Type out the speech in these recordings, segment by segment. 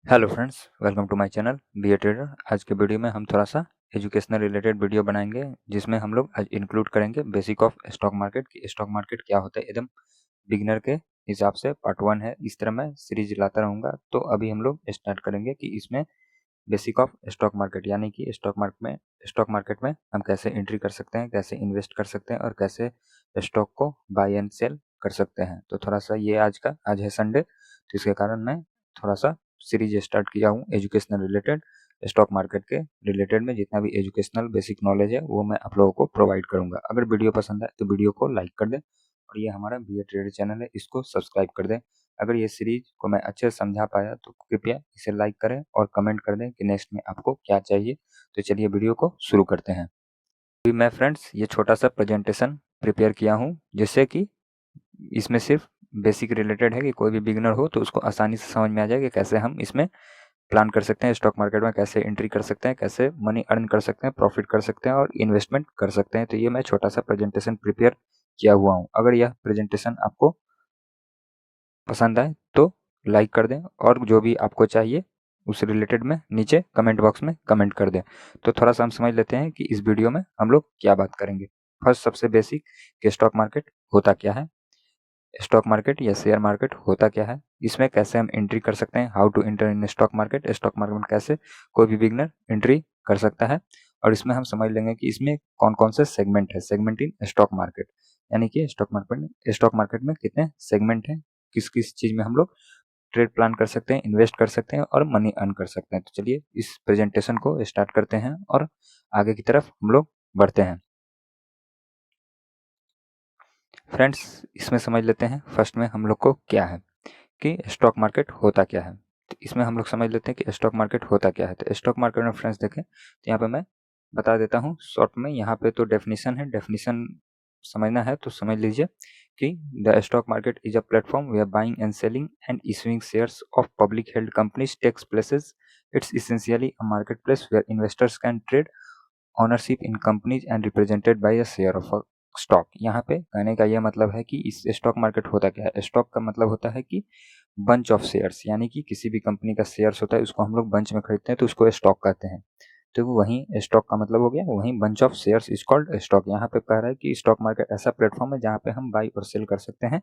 Hello friends, welcome to my channel be a trader. आज के video में हम थोड़ा सा एजुकेशनल रिलेटेड वीडियो बनाएंगे, जिसमें हम लोग आज इंक्लूड करेंगे बेसिक ऑफ स्टॉक मार्केट की स्टॉक मार्केट क्या होता है एकदम बिगिनर के हिसाब से। पार्ट 1 है, इस तरह मैं सीरीज लाता रहूँगा। तो अभी हम लोग स्टार्ट करेंगे कि इसमें बेसिक ऑफ स्टॉक मार्केट यानी कि स्टॉक मार्केट में हम कैसे एंट्री कर सकते हैं, कैसे इन्वेस्ट कर सकते हैं और कैसे स्टॉक को बाय एंड सेल कर सकते हैं। तो थोड़ा सा ये आज है संडे, तो इसके कारण मैं थोड़ा सा सीरीज स्टार्ट किया हूँ एजुकेशनल रिलेटेड। स्टॉक मार्केट के रिलेटेड में जितना भी एजुकेशनल बेसिक नॉलेज है वो मैं आप लोगों को प्रोवाइड करूंगा। अगर वीडियो पसंद आए तो वीडियो को लाइक कर दें और ये हमारा बी ए ट्रेडर चैनल है, इसको सब्सक्राइब कर दें। अगर ये सीरीज को मैं अच्छे से समझा पाया तो कृपया इसे लाइक करें और कमेंट कर दें कि नेक्स्ट में आपको क्या चाहिए। तो चलिए वीडियो को शुरू करते हैं। अभी मैं फ्रेंड्स ये छोटा सा प्रेजेंटेशन प्रिपेयर किया हूँ, जिससे कि इसमें सिर्फ बेसिक रिलेटेड है कि कोई भी बिगिनर हो तो उसको आसानी से समझ में आ जाए कि कैसे हम इसमें प्लान कर सकते हैं, स्टॉक मार्केट में कैसे एंट्री कर सकते हैं, कैसे मनी अर्न कर सकते हैं, प्रॉफिट कर सकते हैं और इन्वेस्टमेंट कर सकते हैं। तो ये मैं छोटा सा प्रेजेंटेशन प्रिपेयर किया हुआ हूँ। अगर यह प्रेजेंटेशन आपको पसंद आए तो लाइक कर दें और जो भी आपको चाहिए उस रिलेटेड में नीचे कमेंट बॉक्स में कमेंट कर दें। तो थोड़ा सा हम समझ लेते हैं कि इस वीडियो में हम लोग क्या बात करेंगे। फर्स्ट, सबसे बेसिक कि स्टॉक मार्केट होता क्या है, स्टॉक मार्केट या शेयर मार्केट होता क्या है, इसमें कैसे हम एंट्री कर सकते हैं, how to enter in stock market, stock market में कैसे कोई भी बिगनर एंट्री कर सकता है। और इसमें हम समझ लेंगे कि इसमें कौन कौन से सेगमेंट है, सेगमेंट इन स्टॉक मार्केट यानी कि स्टॉक मार्केट में कितने सेगमेंट हैं, किस किस चीज़ में हम लोग ट्रेड प्लान कर सकते हैं, इन्वेस्ट कर सकते हैं और मनी अर्न कर सकते हैं। तो चलिए इस प्रेजेंटेशन को स्टार्ट करते हैं और आगे की तरफ हम लोग बढ़ते हैं। फ्रेंड्स, इसमें समझ लेते हैं फर्स्ट में हम लोग को क्या है कि स्टॉक मार्केट होता क्या है। तो इसमें हम लोग समझ लेते हैं कि स्टॉक मार्केट होता क्या है। तो स्टॉक मार्केट में फ्रेंड्स देखें तो यहाँ पे मैं बता देता हूँ शॉर्ट में। यहाँ पे तो डेफिनेशन है, डेफिनेशन समझना है तो समझ लीजिए कि the stock market is a platform where buying and selling and issuing shares of public held companies takes places. It's essentially a market place where investors can trade ownership in companies and represented by a share of a stock. यहाँ पे कहने का यह मतलब है कि इस stock market होता क्या है। स्टॉक का मतलब होता है कि बंच ऑफ शेयर्स, यानी कि किसी भी कंपनी का शेयर्स होता है उसको हम लोग बंच में खरीदते हैं तो उसको स्टॉक कहते हैं। तो वहीं स्टॉक का मतलब हो गया, वहीं bunch of shares is called stock. यहाँ पे कह रहा है कि स्टॉक मार्केट ऐसा प्लेटफॉर्म है जहाँ पे हम बाई और सेल कर सकते हैं।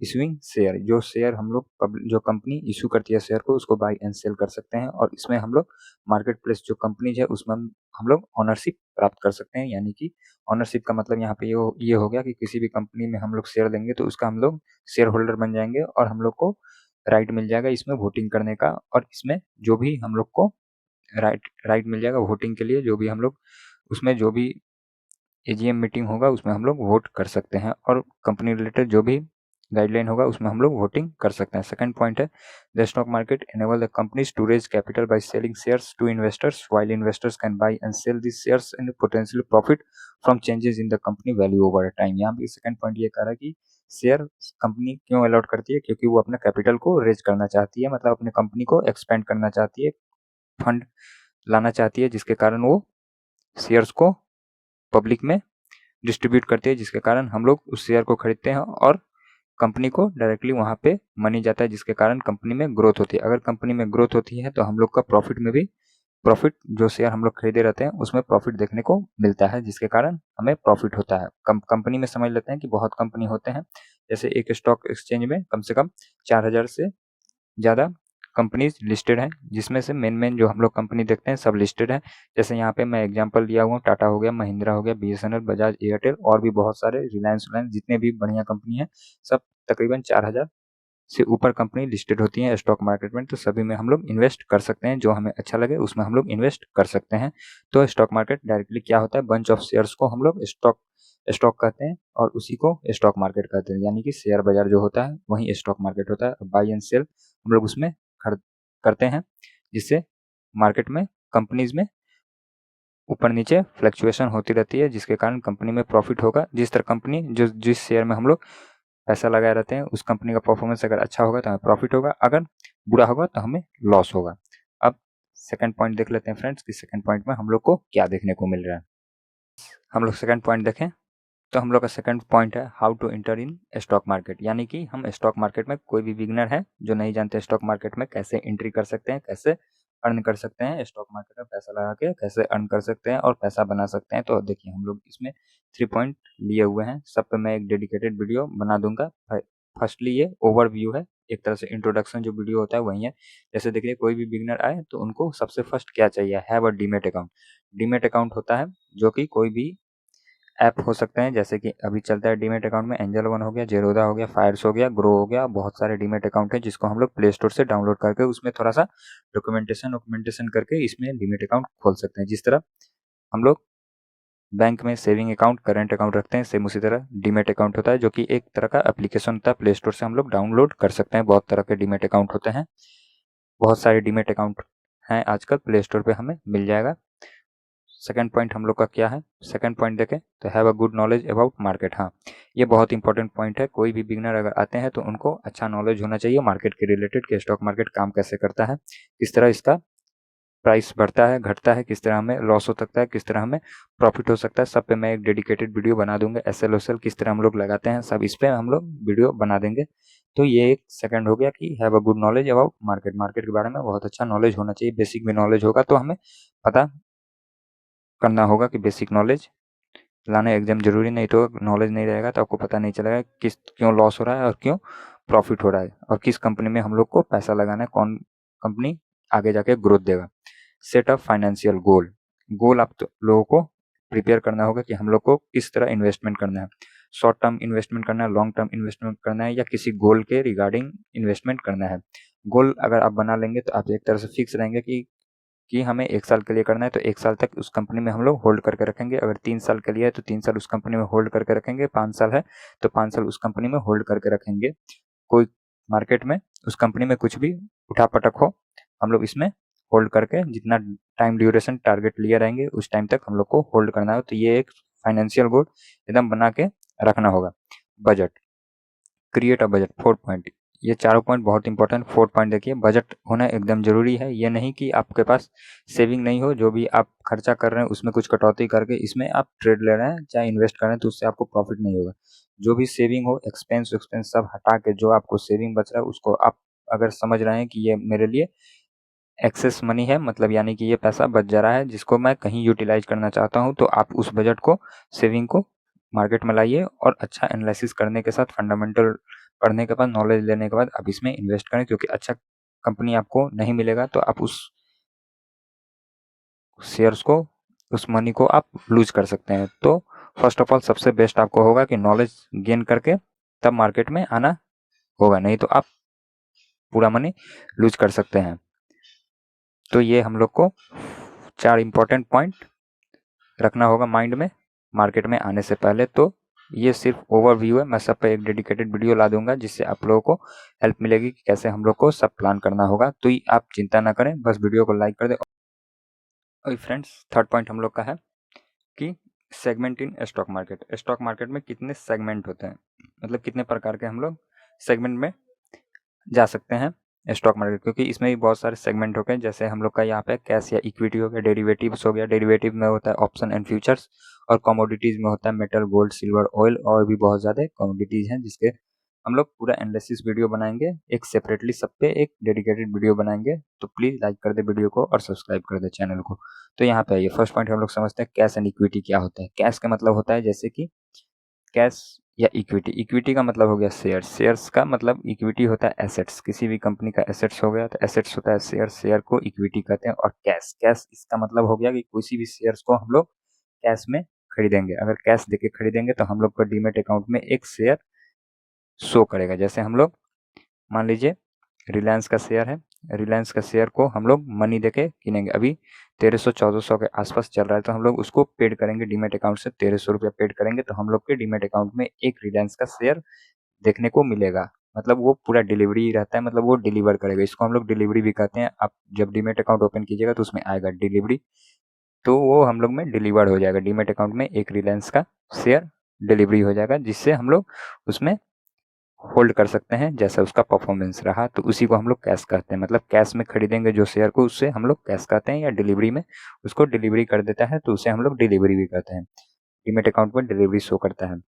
इशूइंग शेयर, जो शेयर हम लोग जो कंपनी इशू करती है शेयर को उसको बाई एंड सेल कर सकते हैं। और इसमें हम लोग मार्केट प्लेस जो कंपनीज है उसमें हम लोग ओनरशिप प्राप्त कर सकते हैं। यानी कि ओनरशिप का मतलब यहाँ पे ये हो गया कि किसी भी कंपनी में हम लोग शेयर देंगे तो उसका हम लोग शेयर होल्डर बन जाएंगे और हम लोग को राइट मिल जाएगा इसमें वोटिंग करने का। और इसमें जो भी हम लोग को राइट राइट मिल जाएगा वोटिंग के लिए, जो भी हम लोग उसमें जो भी एजीएम मीटिंग होगा उसमें हम लोग वोट कर सकते हैं और कंपनी रिलेटेड जो भी गाइडलाइन होगा उसमें हम लोग वोटिंग कर सकते हैं। सेकंड पॉइंट है the stock market enable the companies to raise capital by selling shares to investors while investors can buy and sell this shares and potential profit from changes in the company value over time. यहाँ पे second point ये कह रहा है कि share company क्यों allot करती है, क्योंकि वो अपने कैपिटल को रेज करना चाहती है, मतलब अपने कंपनी को एक्सपेंड करना चाहती है, फंड लाना चाहती है, जिसके कारण वो शेयर्स को पब्लिक में डिस्ट्रीब्यूट करती है, जिसके कारण हम लोग उस शेयर को खरीदते हैं और कंपनी को डायरेक्टली वहाँ पे मनी जाता है, जिसके कारण कंपनी में ग्रोथ होती है। अगर कंपनी में ग्रोथ होती है तो हम लोग का प्रॉफिट में भी प्रॉफिट, जो शेयर हम लोग खरीदे रहते हैं उसमें प्रॉफिट देखने को मिलता है, जिसके कारण हमें प्रॉफिट होता है। कंपनी में समझ लेते हैं कि बहुत कंपनी होते हैं, जैसे एक स्टॉक एक्सचेंज में कम से कम 4,000 से ज़्यादा कंपनीज लिस्टेड हैं, जिसमें से मेन मेन जो हम लोग कंपनी देखते हैं सब लिस्टेड है। जैसे यहाँ पे मैं एग्जांपल लिया हुआ हूँ, टाटा हो गया, महिंद्रा हो गया, बीएसएनएल, बजाज, एयरटेल और भी बहुत सारे, रिलायंस, जितने भी बढ़िया कंपनी है सब तकरीबन 4,000 से ऊपर कंपनी लिस्टेड होती हैं स्टॉक मार्केट में। तो सभी में हम लोग इन्वेस्ट कर सकते हैं, जो हमें अच्छा लगे उसमें हम लोग इन्वेस्ट कर सकते हैं। तो स्टॉक मार्केट डायरेक्टली क्या होता है, बंच ऑफ शेयर्स को हम लोग स्टॉक स्टॉक कहते हैं और उसी को स्टॉक मार्केट कहते हैं। यानी कि शेयर बाजार जो होता है वही स्टॉक मार्केट होता है। बाई एंड सेल हम लोग उसमें खरीद करते हैं, जिससे मार्केट में कंपनीज में ऊपर नीचे फ्लक्चुएशन होती रहती है, जिसके कारण कंपनी में प्रॉफिट होगा। जिस तरह कंपनी जिस शेयर में हम लोग पैसा लगाए रहते हैं उस कंपनी का परफॉर्मेंस अगर अच्छा होगा तो हमें प्रॉफिट होगा, अगर बुरा होगा तो हमें लॉस होगा। अब सेकंड पॉइंट देख लेते हैं फ्रेंड्स कि सेकंड पॉइंट में हम लोग को क्या देखने को मिल रहा है। हम लोग सेकंड पॉइंट देखें तो हम लोग का सेकंड पॉइंट है how to enter in stock market, यानी कि हम स्टॉक मार्केट में, कोई भी बिगिनर है जो नहीं जानते स्टॉक मार्केट में कैसे एंट्री कर सकते हैं, कैसे अर्न कर सकते हैं, स्टॉक मार्केट में पैसा लगा के कैसे अर्न कर सकते हैं और पैसा बना सकते हैं। तो देखिए हम लोग इसमें 3 पॉइंट लिए हुए हैं, सब पे मैं एक डेडिकेटेड वीडियो बना दूंगा। फर्स्टली ये ओवरव्यू है, एक तरह से इंट्रोडक्शन जो वीडियो होता है वही है। जैसे देखिए कोई भी बिगिनर आए तो उनको सबसे फर्स्ट क्या चाहिए, have a demat account. Demat account होता है जो कि कोई भी ऐप हो सकते हैं, जैसे कि अभी चलता है डीमेट अकाउंट में एंजल वन हो गया, जेरोदा हो गया, फायर्स हो गया, ग्रो हो गया, बहुत सारे डीमेट अकाउंट है जिसको हम लोग प्ले स्टोर से डाउनलोड करके उसमें थोड़ा सा डॉक्यूमेंटेशन करके इसमें डीमेट अकाउंट खोल सकते हैं। जिस तरह हम लोग बैंक में सेविंग अकाउंट, करंट अकाउंट रखते हैं, सेम उसी तरह डीमेट अकाउंट होता है जो कि एक तरह का एप्लीकेशन होता है, प्ले स्टोर से हम लोग डाउनलोड कर सकते हैं। बहुत तरह के डीमेट अकाउंट होते हैं, बहुत सारे डीमेट अकाउंट हैं आजकल प्ले स्टोर पे हमें मिल जाएगा। सेकंड पॉइंट हम लोग का क्या है, सेकंड पॉइंट देखें तो have a good knowledge about market. हाँ, ये बहुत इंपॉर्टेंट पॉइंट है। कोई भी बिगनर अगर आते हैं तो उनको अच्छा नॉलेज होना चाहिए मार्केट के रिलेटेड, कि स्टॉक मार्केट काम कैसे करता है, किस तरह इसका प्राइस बढ़ता है घटता है, किस तरह हमें लॉस हो सकता है, किस तरह हमें प्रॉफिट हो सकता है। सब पे मैं एक डेडिकेटेड वीडियो बना दूंगा। SL किस तरह हम लोग लगाते हैं, सब इस पे हम लोग वीडियो बना देंगे। तो ये एक सेकंड हो गया कि have a good knowledge about market. Market के बारे में बहुत अच्छा नॉलेज होना चाहिए, बेसिक भी नॉलेज होगा तो हमें पता करना होगा कि बेसिक नॉलेज लाना एकदम जरूरी, नहीं तो नॉलेज नहीं रहेगा तो आपको पता नहीं चलेगा किस क्यों लॉस हो रहा है और क्यों प्रॉफिट हो रहा है, और किस कंपनी में हम लोग को पैसा लगाना है, कौन कंपनी आगे जाके ग्रोथ देगा। Set up financial goal. Goal आप लोगों को प्रिपेयर करना होगा कि हम लोग को किस तरह इन्वेस्टमेंट करना है, शॉर्ट टर्म इन्वेस्टमेंट करना है, लॉन्ग टर्म इन्वेस्टमेंट करना है, या किसी गोल के रिगार्डिंग इन्वेस्टमेंट करना है। गोल अगर आप बना लेंगे तो आप एक तरह से फिक्स रहेंगे कि हमें 1 साल के लिए करना है तो 1 साल तक उस कंपनी में हम लोग होल्ड करके रखेंगे। अगर 3 साल के लिए है तो 3 साल उस कंपनी में होल्ड करके रखेंगे, 5 साल है तो 5 साल उस कंपनी में होल्ड करके रखेंगे। कोई मार्केट में उस कंपनी में कुछ भी उठा-पटक हो, हम लोग इसमें होल्ड करके जितना टाइम ड्यूरेशन टारगेट लिए रहेंगे उस टाइम तक हम लोग को होल्ड करना है। तो ये एक फाइनेंशियल गोल एकदम बना के रखना होगा। Budget, create a budget, 4 point. ये चारों पॉइंट बहुत इंपॉर्टेंट। 4 पॉइंट देखिए, बजट होना एकदम जरूरी है। ये नहीं कि आपके पास सेविंग नहीं हो, जो भी आप खर्चा कर रहे हैं उसमें कुछ कटौती करके इसमें आप ट्रेड ले रहे हैं चाहे इन्वेस्ट कर रहे हैं तो उससे आपको प्रॉफिट नहीं होगा। जो भी सेविंग हो, एक्सपेंस एक्सपेंस सब हटा के जो आपको सेविंग बच रहा है उसको आप अगर समझ रहे हैं कि ये मेरे लिए एक्सेस मनी है, मतलब यानी कि ये पैसा बच जा रहा है जिसको मैं कहीं यूटिलाइज करना चाहता हूँ, तो आप उस बजट को, सेविंग को मार्केट में लाइए और अच्छा एनालिसिस करने के साथ, फंडामेंटल पढ़ने के बाद, नॉलेज लेने के बाद आप इसमें इन्वेस्ट करें। क्योंकि अच्छा कंपनी आपको नहीं मिलेगा तो आप उस शेयर्स को, उस मनी को आप लूज कर सकते हैं। तो फर्स्ट ऑफ ऑल सबसे बेस्ट आपको होगा कि नॉलेज गेन करके तब मार्केट में आना होगा, नहीं तो आप पूरा मनी लूज कर सकते हैं। तो ये हम लोग को 4 इंपॉर्टेंट पॉइंट रखना होगा माइंड में मार्केट में आने से पहले। तो ये सिर्फ ओवरव्यू है, मैं सब पे एक डेडिकेटेड वीडियो ला दूंगा जिससे आप लोगों को हेल्प मिलेगी कि कैसे हम लोग को सब प्लान करना होगा। तो आप चिंता ना करें, बस वीडियो को लाइक कर दें। और फ्रेंड्स, थर्ड पॉइंट हम लोग का है कि segment in stock market. Stock market में कितने सेगमेंट होते हैं, मतलब कितने प्रकार के हम लोग सेगमेंट में जा सकते हैं स्टॉक मार्केट, क्योंकि इसमें भी बहुत सारे सेगमेंट हो गए। जैसे हम लोग का यहाँ पे कैश या इक्विटी हो गया, डेरिवेटिव्स हो गया, डेरिवेटिव में होता है ऑप्शन एंड फ्यूचर्स, और कमोडिटीज में होता है मेटल, गोल्ड, सिल्वर, ऑयल, और भी बहुत ज़्यादा कमोडिटीज हैं जिसके हम लोग पूरा एनालिसिस वीडियो बनाएंगे, एक सेपरेटली सब पे एक डेडिकेटेड वीडियो बनाएंगे। तो प्लीज़ लाइक कर दे वीडियो को और सब्सक्राइब कर दे चैनल को। तो यहाँ पे आइए, फर्स्ट पॉइंट हम लोग समझते हैं कैश एंड इक्विटी क्या होता है। कैश का मतलब होता है जैसे कि कैश या इक्विटी। इक्विटी का मतलब हो गया शेयर, शेयर्स का मतलब इक्विटी होता है एसेट्स, किसी भी कंपनी का एसेट्स हो गया तो एसेट्स होता है शेयर, शेयर को इक्विटी कहते हैं। और कैश, कैश इसका मतलब हो गया कि किसी भी शेयर्स को हम लोग कैश में खरीदेंगे। अगर कैश देके खरीदेंगे तो हम लोग को डीमेट अकाउंट में एक शेयर शो करेगा। जैसे हम लोग मान लीजिए रिलायंस का शेयर है, रिलायंस का शेयर को हम लोग मनी देके किनेंगे। अभी 1300-1400 के आसपास चल रहा है तो हम लोग उसको पेड करेंगे डीमेट अकाउंट से, 1300 रुपया पेड करेंगे तो हम लोग के डीमेट अकाउंट में एक रिलायंस का शेयर देखने को मिलेगा। मतलब वो पूरा डिलीवरी रहता है, मतलब वो डिलीवर करेगा। इसको हम लोग डिलीवरी भी कहते हैं। आप जब डीमेट अकाउंट ओपन कीजिएगा तो उसमें आएगा डिलीवरी, तो वो हम लोग में डिलीवर हो जाएगा। डीमेट अकाउंट में एक रिलायंस का शेयर डिलीवरी हो जाएगा जिससे हम लोग उसमें होल्ड कर सकते हैं जैसा उसका परफॉर्मेंस रहा। तो उसी को हम लोग कैश कहते हैं। मतलब कैश में खरीदेंगे जो शेयर को उससे हम लोग कैश कहते हैं, या डिलीवरी में उसको डिलीवरी कर देता है तो उसे हम लोग डिलीवरी भी कहते हैं। डीमैट अकाउंट में डिलीवरी शो करता है।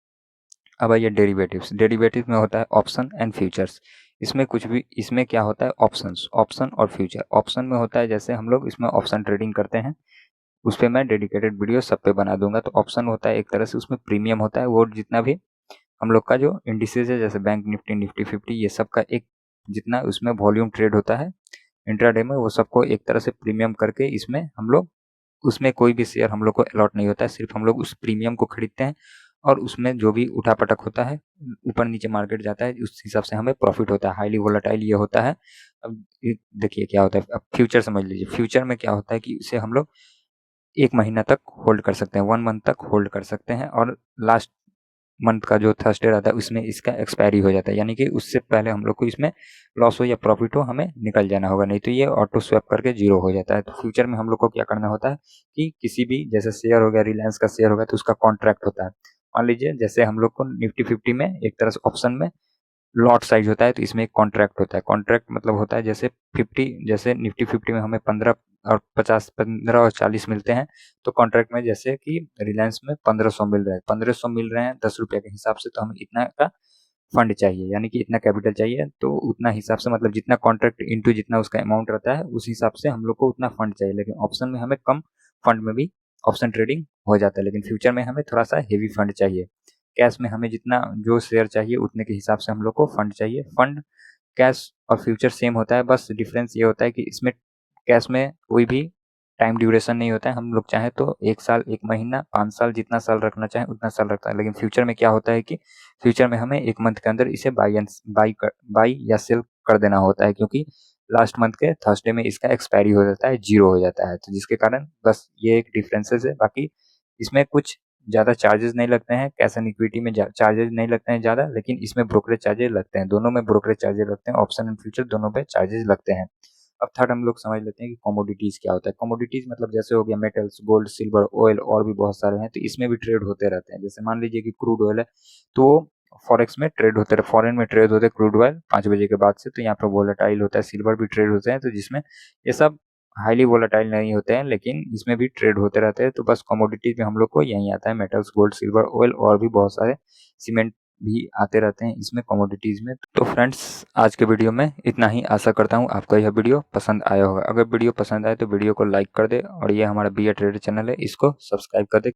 अब आइए डेरिवेटिव्स। डेरिवेटिव्स में होता है ऑप्शन एंड फ्यूचर्स। इसमें क्या होता है, ऑप्शन और फ्यूचर। ऑप्शन में होता है जैसे हम लोग इसमें ऑप्शन ट्रेडिंग करते हैं, उस पर मैं डेडिकेटेड वीडियो सब पे बना दूंगा। तो ऑप्शन होता है एक तरह से, उसमें प्रीमियम होता है, वो जितना भी हम लोग का जो इंडिसेज है जैसे बैंक निफ्टी, निफ्टी 50, ये सब का एक जितना उसमें वॉल्यूम ट्रेड होता है इंट्राडे में, वो सबको एक तरह से प्रीमियम करके इसमें हम लोग, उसमें कोई भी शेयर हम लोग को अलॉट नहीं होता है, सिर्फ हम लोग उस प्रीमियम को खरीदते हैं और उसमें जो भी उठापटक होता है, ऊपर नीचे मार्केट जाता है, उस हिसाब से हमें प्रॉफिट होता है। हाईली वोलेटाइल ये होता है। अब देखिए क्या होता है, अब फ्यूचर समझ लीजिए। फ्यूचर में क्या होता है कि इसे हम लोग 1 महीना तक होल्ड कर सकते हैं, 1 मंथ तक होल्ड कर सकते हैं, और लास्ट मंथ का जो थर्सडे रहता है उसमें इसका एक्सपायरी हो जाता है, यानी कि उससे पहले हम लोग को इसमें लॉस हो या प्रॉफिट हो, हमें निकल जाना होगा, नहीं तो ये ऑटो स्वैप करके जीरो हो जाता है। तो फ्यूचर में हम लोग को क्या करना होता है कि किसी भी, जैसे शेयर हो गया, रिलायंस का शेयर हो गया, तो उसका कॉन्ट्रैक्ट होता है। मान लीजिए जैसे हम लोग को निफ्टी 50 में एक तरह से ऑप्शन में लॉट साइज होता है, तो इसमें एक कॉन्ट्रैक्ट होता है। कॉन्ट्रैक्ट मतलब होता है जैसे 50, जैसे निफ्टी 50 में हमें 15 और 50, 15 और 40 मिलते हैं, तो कॉन्ट्रैक्ट में जैसे कि रिलायंस में 1500 मिल रहा है, 1500 मिल रहे हैं 10 रुपये के हिसाब से, तो हमें इतना का फंड चाहिए, यानी कि इतना कैपिटल चाहिए, तो उतना हिसाब से, मतलब जितना कॉन्ट्रैक्ट इंटू जितना उसका अमाउंट रहता है उस हिसाब से हम लोग को उतना फंड चाहिए। लेकिन ऑप्शन में हमें कम फंड में भी ऑप्शन ट्रेडिंग हो जाता है, लेकिन फ्यूचर में हमें थोड़ा सा हेवी फंड चाहिए। कैश में हमें जितना जो शेयर चाहिए उतने के हिसाब से हम लोग को फंड चाहिए। फंड, कैश और फ्यूचर सेम होता है, बस डिफरेंस ये होता है कि इसमें कैश में कोई भी टाइम ड्यूरेशन नहीं होता है। हम लोग चाहें तो 1 साल, 1 महीना, 5 साल, जितना साल रखना चाहें उतना साल रखता है। लेकिन फ्यूचर में क्या होता है कि फ्यूचर में हमें 1 मंथ के अंदर इसे बाई या सेल कर देना होता है, क्योंकि लास्ट मंथ के थर्सडे में इसका एक्सपायरी हो जाता है, जीरो हो जाता है। तो जिसके कारण बस ये एक डिफरेंसेस है। बाकी इसमें कुछ ज़्यादा चार्जेस नहीं लगते हैं, कैश एंड इक्विटी में चार्जेस नहीं लगते हैं ज़्यादा, लेकिन इसमें ब्रोकरेज चार्जेस लगते हैं। दोनों में ब्रोकरेज चार्जेस लगते हैं, ऑप्शन एंड फ्यूचर दोनों पे चार्जेस लगते हैं। अब थर्ड हम लोग समझ लेते हैं कि कमोडिटीज़ क्या होता है। कमोडिटीज़ मतलब जैसे हो गया मेटल्स, गोल्ड, सिल्वर, ऑयल, और भी बहुत सारे हैं, तो इसमें भी ट्रेड होते रहते हैं। जैसे मान लीजिए कि क्रूड ऑयल है, तो फॉरेक्स में ट्रेड होते रहे, फॉरेन में ट्रेड होते हैं क्रूड ऑयल 5 बजे के बाद से, तो यहाँ पे वोलेटाइल होता है। सिल्वर भी ट्रेड होते हैं, तो जिसमें ये सब हाईली वोलेटाइल नहीं होते हैं, लेकिन इसमें भी ट्रेड होते रहते हैं। तो बस कमोडिटीज में हम लोग को यही आता है, मेटल्स, गोल्ड, सिल्वर, ऑयल, और भी बहुत सारे, सीमेंट भी आते रहते हैं इसमें कमोडिटीज में। तो फ्रेंड्स, आज के वीडियो में इतना ही। आशा करता हूँ आपको यह वीडियो पसंद आया होगा। अगर वीडियो पसंद आए तो वीडियो को लाइक कर दे, और ये हमारा बी ए ट्रेडर चैनल है, इसको सब्सक्राइब कर दे।